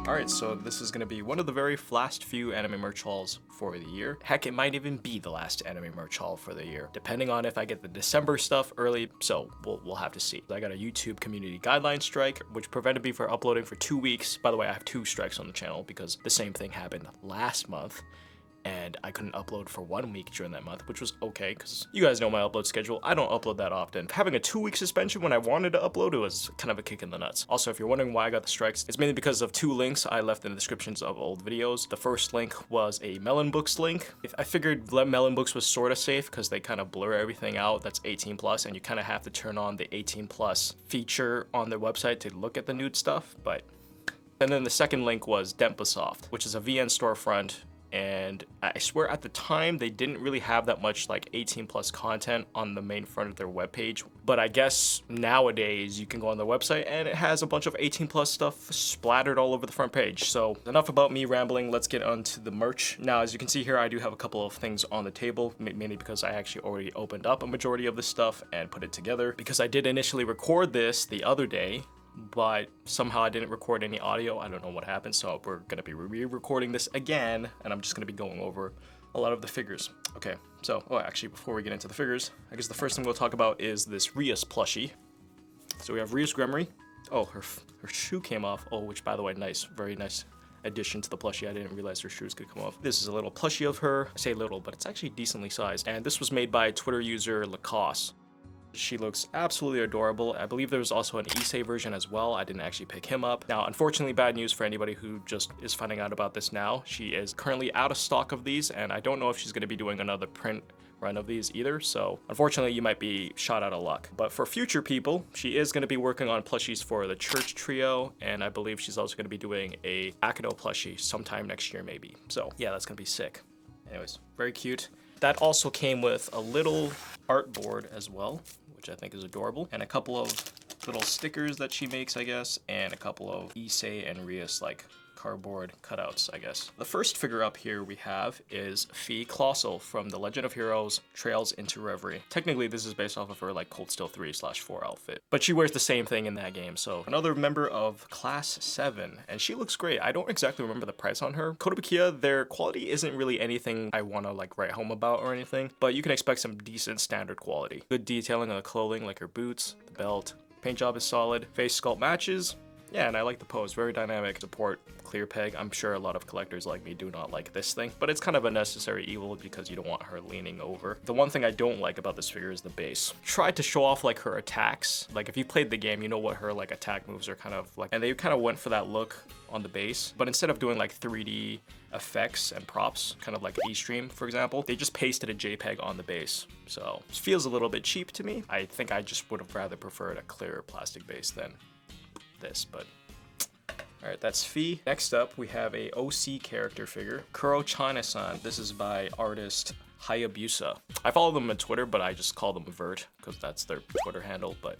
Alright, so this is going to be one of the very last few anime merch hauls for the year. Heck, it might even be the last anime merch haul for the year, depending on if I get the December stuff early, so we'll have to see. I got a YouTube community guideline strike, which prevented me from uploading for 2 weeks. By the way, I have 2 strikes on the channel because the same thing happened last month, and I couldn't upload for 1 week during that month, which was okay, because you guys know my upload schedule. I don't upload that often. Having a 2-week suspension when I wanted to upload, it was kind of a kick in the nuts. Also, if you're wondering why I got the strikes, it's mainly because of 2 links I left in the descriptions of old videos. The first link was a Melon Books link. I figured Melon Books was sort of safe because they kind of blur everything out that's 18 plus, and you kind of have to turn on the 18 plus feature on their website to look at the nude stuff, but... And then the second link was Denpasoft, which is a VN storefront. And I swear at the time they didn't really have that much like 18 plus content on the main front of their webpage. But I guess nowadays you can go on their website and it has a bunch of 18 plus stuff splattered all over the front page. So enough about me rambling, let's get on to the merch. Now, as you can see here, I do have a couple of things on the table, mainly because I actually already opened up a majority of this stuff and put it together. Because I did initially record this the other day, but somehow I didn't record any audio. I don't know what happened, so we're gonna be re-recording this again, and I'm just gonna be going over a lot of the figures. Okay, so, actually, before we get into the figures, I guess the first thing we'll talk about is this Rus Plushy. So we have Rus Gremory. Oh, her shoe came off. Oh, which, by the way, nice, very nice addition to the plushie. I didn't realize her shoes could come off. This is a little plushie of her. I say little, but it's actually decently sized, and this was made by Twitter user Lacoste. She looks absolutely adorable. I believe there was also an Issei version as well. I didn't actually pick him up. Now, unfortunately, bad news for anybody who just is finding out about this now. She is currently out of stock of these, and I don't know if she's going to be doing another print run of these either. So unfortunately, you might be shot out of luck. But for future people, she is going to be working on plushies for the Church Trio, and I believe she's also going to be doing a Akino plushie sometime next year, maybe. So yeah, that's going to be sick. Anyways, very cute. That also came with a little art board as well, which I think is adorable, and a couple of little stickers that she makes, I guess, and a couple of Issei and Rus like cardboard cutouts, I guess. The first figure up here we have is Fi Colossal from The Legend of Heroes Trails into Reverie. Technically, this is based off of her like Cold Steel 3/4 outfit, but she wears the same thing in that game. So another member of Class 7, and she looks great. I don't exactly remember the price on her. Kotobukiya, their quality isn't really anything I want to like write home about or anything, but you can expect some decent standard quality. Good detailing on the clothing, like her boots, the belt. Paint job is solid. Face sculpt matches. Yeah, and I like the pose, very dynamic. Support clear peg. I'm sure a lot of collectors like me do not like this thing, but it's kind of a necessary evil because you don't want her leaning over. The one thing I don't like about this figure is the base. Tried to show off like her attacks. Like if you played the game, you know what her like attack moves are kind of like, and they kind of went for that look on the base, but instead of doing like 3D effects and props, kind of like E-Stream, for example, they just pasted a JPEG on the base. So it feels a little bit cheap to me. I think I just would have rather preferred a clear plastic base than this, but all right, that's Fi. Next up, we have a OC character figure, Kuro Chinan. This is by artist Hayabusa. I follow them on Twitter, but I just call them Vert because that's their Twitter handle, but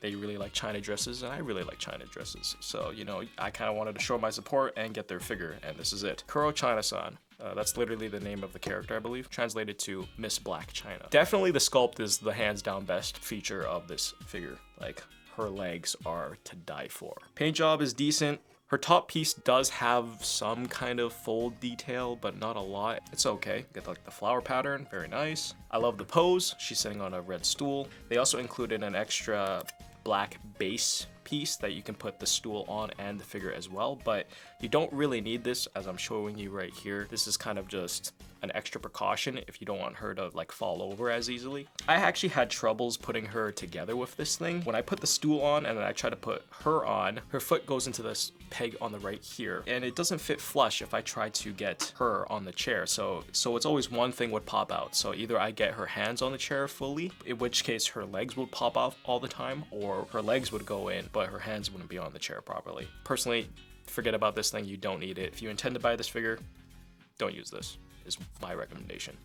they really like China dresses, and I really like China dresses. So, you know, I kind of wanted to show my support and get their figure, and this is it. Kuro Chinan. That's literally the name of the character, I believe, translated to Miss Black China. Definitely the sculpt is the hands down best feature of this figure. Like, her legs are to die for. Paint job is decent. Her top piece does have some kind of fold detail, but not a lot. It's okay. Get like the flower pattern, very nice. I love the pose. She's sitting on a red stool. They also included an extra black base piece that you can put the stool on and the figure as well, but you don't really need this, as I'm showing you right here. This is kind of just an extra precaution if you don't want her to like fall over as easily. I actually had troubles putting her together with this thing. When I put the stool on and then I try to put her on, her foot goes into this peg on the right here, and it doesn't fit flush if I try to get her on the chair. So it's always one thing would pop out. So either I get her hands on the chair fully, in which case her legs would pop off all the time, or her legs would go in, but her hands wouldn't be on the chair properly. Personally, forget about this thing. You don't need it. If you intend to buy this figure, don't use this, is my recommendation.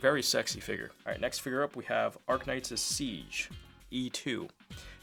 Very sexy figure. All right, next figure up, we have Arknights' Siege, E2.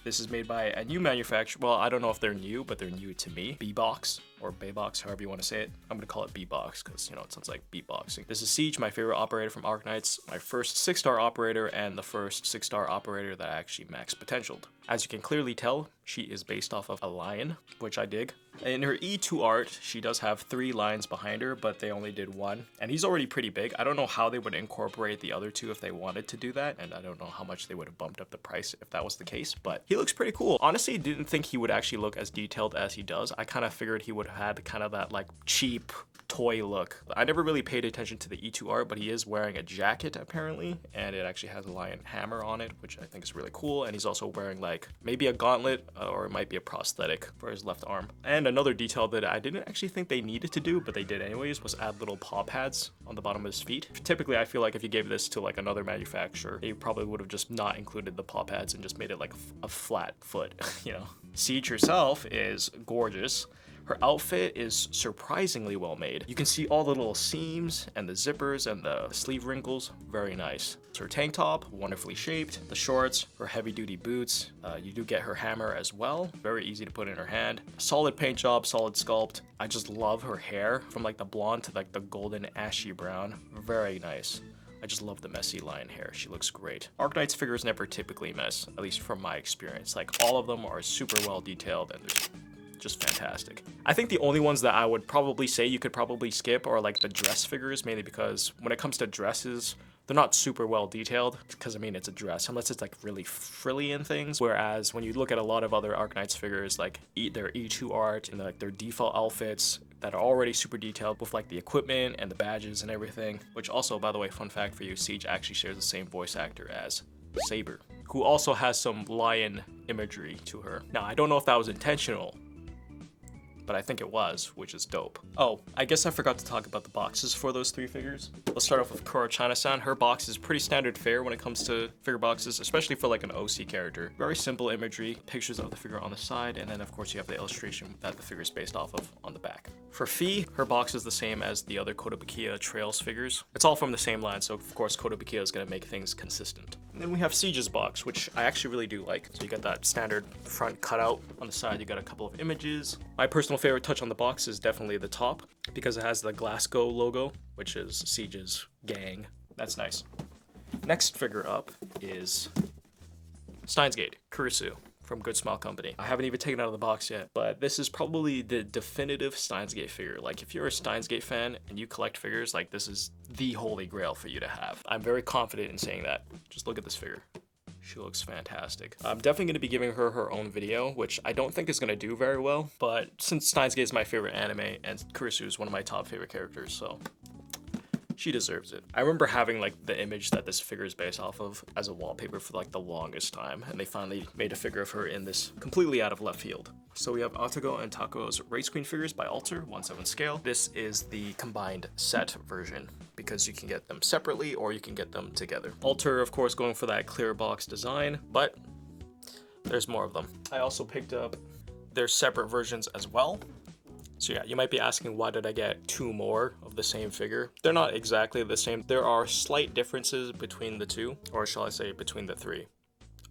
This is made by a new manufacturer. Well, I don't know if they're new, but they're new to me. B-Box or Baybox, however you want to say it. I'm gonna call it B-Box because, you know, it sounds like beatboxing. This is Siege, my favorite operator from Arknights, my first 6-star operator and the first 6-star operator that I actually max potentialed. As you can clearly tell, she is based off of a lion, which I dig. In her E2 art, she does have 3 lions behind her, but they only did 1. And he's already pretty big. I don't know how they would incorporate the other 2 if they wanted to do that, and I don't know how much they would have bumped up the price if that was the case, but he looks pretty cool. Honestly, didn't think he would actually look as detailed as he does. I kind of figured he would have had kind of that like cheap toy look. I never really paid attention to the E2 art, but he is wearing a jacket apparently, and it actually has a lion hammer on it, which I think is really cool. And he's also wearing like maybe a gauntlet or it might be a prosthetic for his left arm. And another detail that I didn't actually think they needed to do, but they did anyways, was add little paw pads on the bottom of his feet. Typically, I feel like if you gave this to like another manufacturer, they probably would have just not included the paw pads and just made it like a flat foot, you know. Siege herself is gorgeous. Her outfit is surprisingly well made. You can see all the little seams and the zippers and the sleeve wrinkles, very nice. Her tank top, wonderfully shaped. The shorts, her heavy duty boots. You do get her hammer as well, very easy to put in her hand. Solid paint job, solid sculpt. I just love her hair, from like the blonde to like the golden ashy brown, very nice. I just love the messy lion hair. She looks great. Arknights figures never typically miss, at least from my experience. Like all of them are super well detailed and they're just fantastic. I think the only ones that I would probably say you could probably skip are like the dress figures, mainly because when it comes to dresses, they're not super well detailed because I mean it's a dress unless it's like really frilly and things. Whereas when you look at a lot of other Arknights figures, like their E2 art and like their default outfits that are already super detailed with like the equipment and the badges and everything, which also, by the way, fun fact for you, Siege actually shares the same voice actor as Saber, who also has some lion imagery to her. Now, I don't know if that was intentional, but I think it was, which is dope. Oh, I guess I forgot to talk about the boxes for those 3 figures. Let's start off with Kuro Chinan. Her box is pretty standard fare when it comes to figure boxes, especially for like an OC character. Very simple imagery, pictures of the figure on the side, and then of course you have the illustration that the figure is based off of on the back. For Fee, her box is the same as the other Kotobukiya Trails figures. It's all from the same line, so of course Kotobukiya is gonna make things consistent. And then we have Siege's box, which I actually really do like. So you got that standard front cutout. On the side, you got a couple of images. My personal favorite touch on the box is definitely the top, because it has the Glasgow logo, which is Siege's gang. That's nice. Next figure up is Steins Gate, Kurisu from Good Smile Company. I haven't even taken it out of the box yet, but this is probably the definitive Steins Gate figure. Like if you're a Steins Gate fan and you collect figures, like this is the holy grail for you to have. I'm very confident in saying that. Just look at this figure. She looks fantastic. I'm definitely going to be giving her her own video, which I don't think is going to do very well, but since Steins Gate is my favorite anime and Kurisu is one of my top favorite characters, so she deserves it. I remember having like the image that this figure is based off of as a wallpaper for like the longest time, and they finally made a figure of her in this completely out of left field. So we have Atago and Tako's Race Queen figures by Alter, 1/7 scale. This is the combined set version because you can get them separately or you can get them together. Alter, of course, going for that clear box design, but there's more of them. I also picked up their separate versions as well. So yeah, you might be asking, why did I get 2 more of the same figure? They're not exactly the same. There are slight differences between the 2, or shall I say between the 3,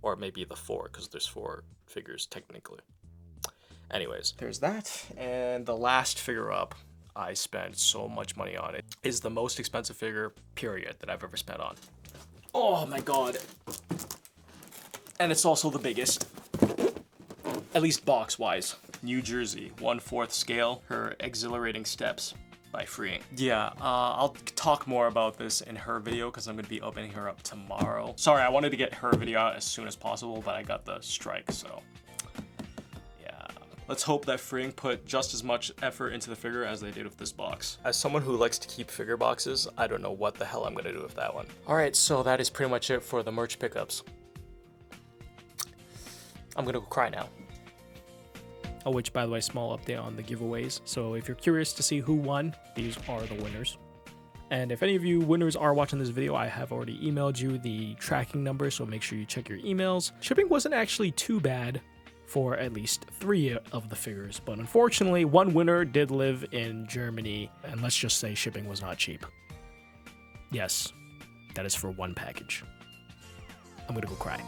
or maybe the 4, because there's 4 figures technically. Anyways, there's that. And the last figure up I spent so much money on, it is the most expensive figure, period, that I've ever spent on. Oh my god. And it's also the biggest, at least box-wise. New Jersey, 1/4 scale, her exhilarating steps by Freeing. Yeah, I'll talk more about this in her video because I'm going to be opening her up tomorrow. Sorry, I wanted to get her video out as soon as possible, but I got the strike, so yeah. Let's hope that Freeing put just as much effort into the figure as they did with this box. As someone who likes to keep figure boxes, I don't know what the hell I'm going to do with that one. Alright, so that is pretty much it for the merch pickups. I'm going to go cry now. Oh, which, by the way, small update on the giveaways. So if you're curious to see who won, these are the winners. And if any of you winners are watching this video, I have already emailed you the tracking number, so make sure you check your emails. Shipping wasn't actually too bad for at least 3 of the figures, but unfortunately, one winner did live in Germany, and let's just say shipping was not cheap. Yes, that is for 1 package. I'm gonna go cry.